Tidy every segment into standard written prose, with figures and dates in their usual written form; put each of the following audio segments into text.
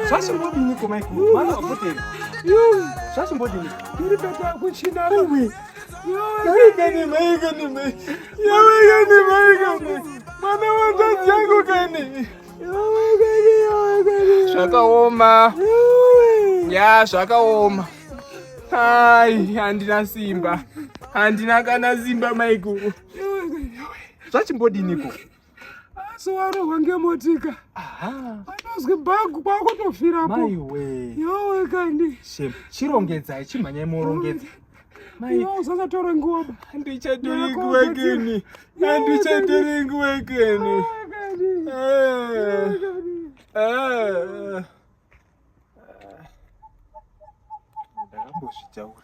Zvasimbodini komaikuru? Mana wapotera? Zvasimbodini? Iri beta kuchina. Aiwe. Maigani. Mwana wakazi yangu kani. Zvakaoma. Ya, zvakaoma. Ai, handina simba. Handina kana simba maikuru. Zvachimbodiniko? Sowarohwa ngemotika. Anozwe bhagu kwakutofira po. Maiwe. Yowe kani. Chirongedzai, chimhanyai morongedza. Mai, usasatora nguwa ba. Handichatori nguwa keni. Handichatori nguwa keni. Ndakambozvitaura.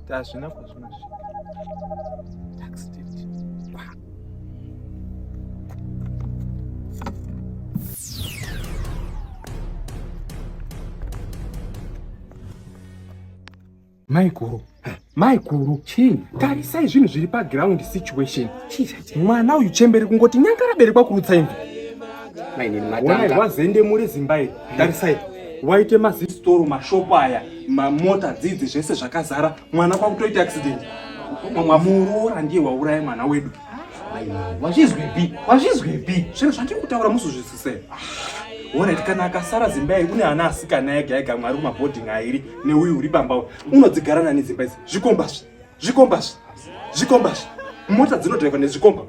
Tazvina kwazvinozvi. Accident. Maikuru, chini? Tarisai zvinhu zviri paground situation. Mwana uyu chembere kungoti nyanga raberekwa kurutsa imvi. Wazende muri Zimbabwe. Tarisai. Waite mazistoro, mashopu aya, mamota dzidzi zvese zvakazara. Mwana kwakutoita accident. Muroora ndiye wauraya mwana wedu. Wazvizwepi? Zvinhu zvandiri kutaura musuzvisise. Alright, kana akasara Zimbabwe une ana asikana ega mwari kumabhodhingi airi neuyu uri pamba unodzigara nani Zimbabwe. Zvikombazvi. Mota dzinodhiraivha nezvikomba.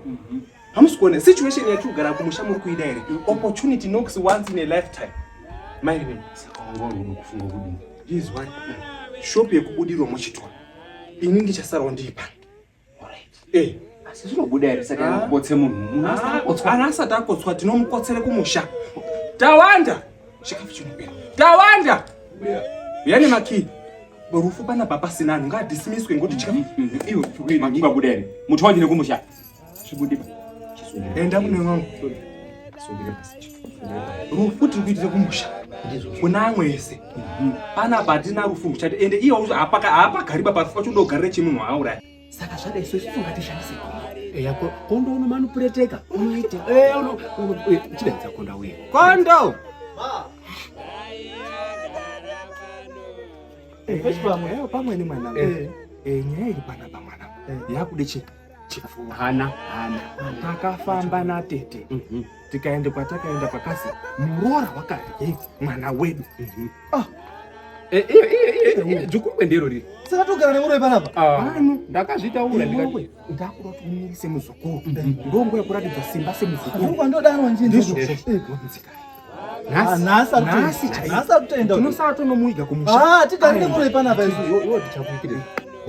Hamusikuona situation yachigara kumusha muri kuida here. Opportunity knocks once in a lifetime. Maine sakaongorwa kufunga kudini. This one. Shop yekubudirwa muchitwa. Ini ndichasarawo ndiri pano. Alright. Asi zvinobuda here saka ngokotse munhu. Ana asati akotswa tinomukotsere kumusha. Tawanda. Chikafu chinopera. Tawanda. Yani maki. Borufu pana baba sinani ngadisimiswe ngoti chikafu. Iwe makungabuda here. Mutu wanje nekumusha. Chibudiba. Enda mune wangu. Sundire pasi. Rufu tiri kuitire kumusha. Kuna amwese. Pana batina rufu muchati ende iyo apa gariba parufu chodogarire chimunhu auraya. Saka zvada isu tingatishandise. Yako kondo uno manupureteka. Unoite. Chidaidza konda uye. Kondo. Pamwe ni mwana. Nyaya iri panapa mwana. Yakude chipfuwa. Hana. Takafamba natete. Tikaende kwatakaenda pakasi. Muroora wakarye mwana wedu. Jukurwe ndero riri. Saka togara nemuroyi panapa. Ndakazvitaura ndikati ndakuda kuti umumise muzukuru. Ndongo yekuratidza simba semuzukuru. Urwa ndodanwa njinzo. Nasi toenda. Tinosara tonomuiga kumusha. Tigare nemuroyi panapa isu.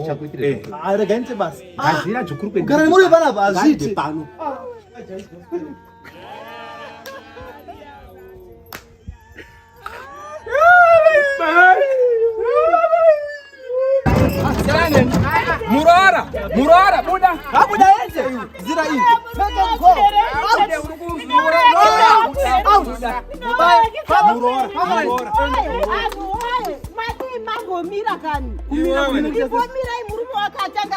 Chakuitire. Regaite basi. Gadzira jukurwe. Kugara nemuroyi panapa azviti pano. Muroora, buda. Abuda yenze. Zira iyi. Peka go. Muroora. Mangomira kani. Kumira imurume wakatanga.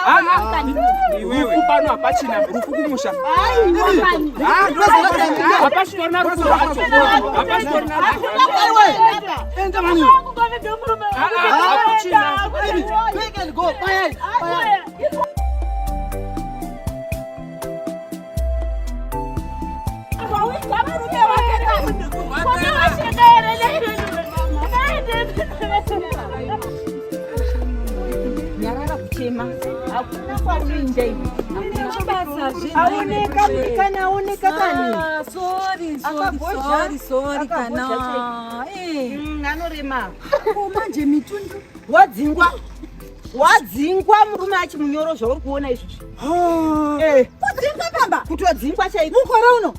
Iwewe pano hapachina rufu kumusha. Ai, wakani. Hapachina rufu. Hapachina rufu. Enda mani. Hapachina. Pick and go. Bye. Nyarara kuchema. Hakuna kwa uinja hivi. Aoneka kani. Sorry kana. Nanorema. Manje mitundu. Wadzingwa murume achimunyoro zvauri kuona izvozvi. Wadzingwa baba. Kutodzingwa chaiko. Mukore uno.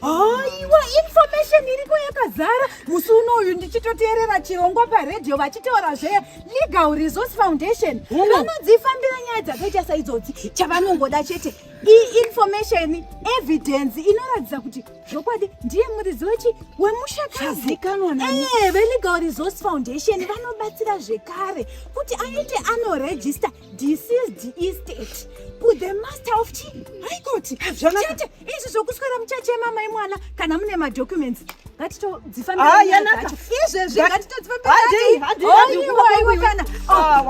Aiwa, information iriko yakazara. Musi unoyu ndichitoteerera chirongwa paredhiyo vachitaura zve-Legal Resource Foundation. Vanodzifambira nyaya dzakaita saizodzi. Chavanongoda chete information, evidence inoratidza kuti zvokwadi ndiye muridzi wemushakazi. Ve-Legal Resource Foundation vanobatsira zvekare kuti aite anoregister deceased estate kuThe Master of Chief High Court. Chete izvi zvokuswera muchachema mai mwana kana mune madocuments ngatitodzifambira nyaya dzacho izvezvi ngatitodzifambiraiwaiwakana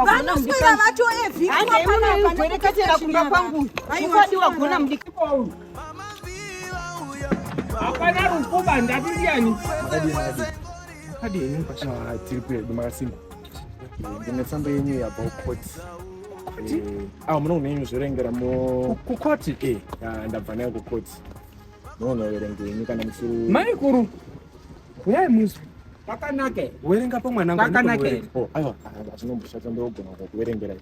vanoswera vatoevhikwapanapa kumba kwangu wadiwa mudikipo uyu hapana rukuba ndati ndiani Kadini tiri kuyedu makasimba ndine tsamba yenyu yabva kukoti munounenyuzo zvorengera kukoti ndabva nayo kukoti munoverenga yenyu kana musuru maikuru uyai muzi kakanake werenga pamwanangu aiwa azvinombosvata ndogona kuverengera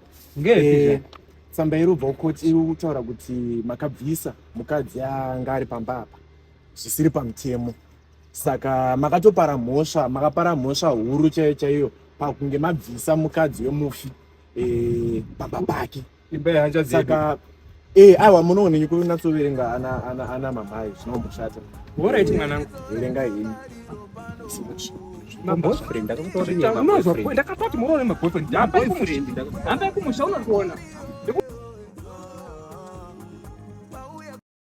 tsamba iri ubva kukoti iri kutaura kuti makabvisa mukadzi anga ari pamba apa zvisiri pamutemo saka makatopara mhosva makapara mhosva huru chaiyo chaiyo pakunge mabvisa mukadzi wemufi pamba pake saka aiwa munoone nyuku natsoverenga ana mamai zvinomboshata oraiti mwanangu verenga henyu ndakatoti muroone maboyfriend hambai kumusha unotoona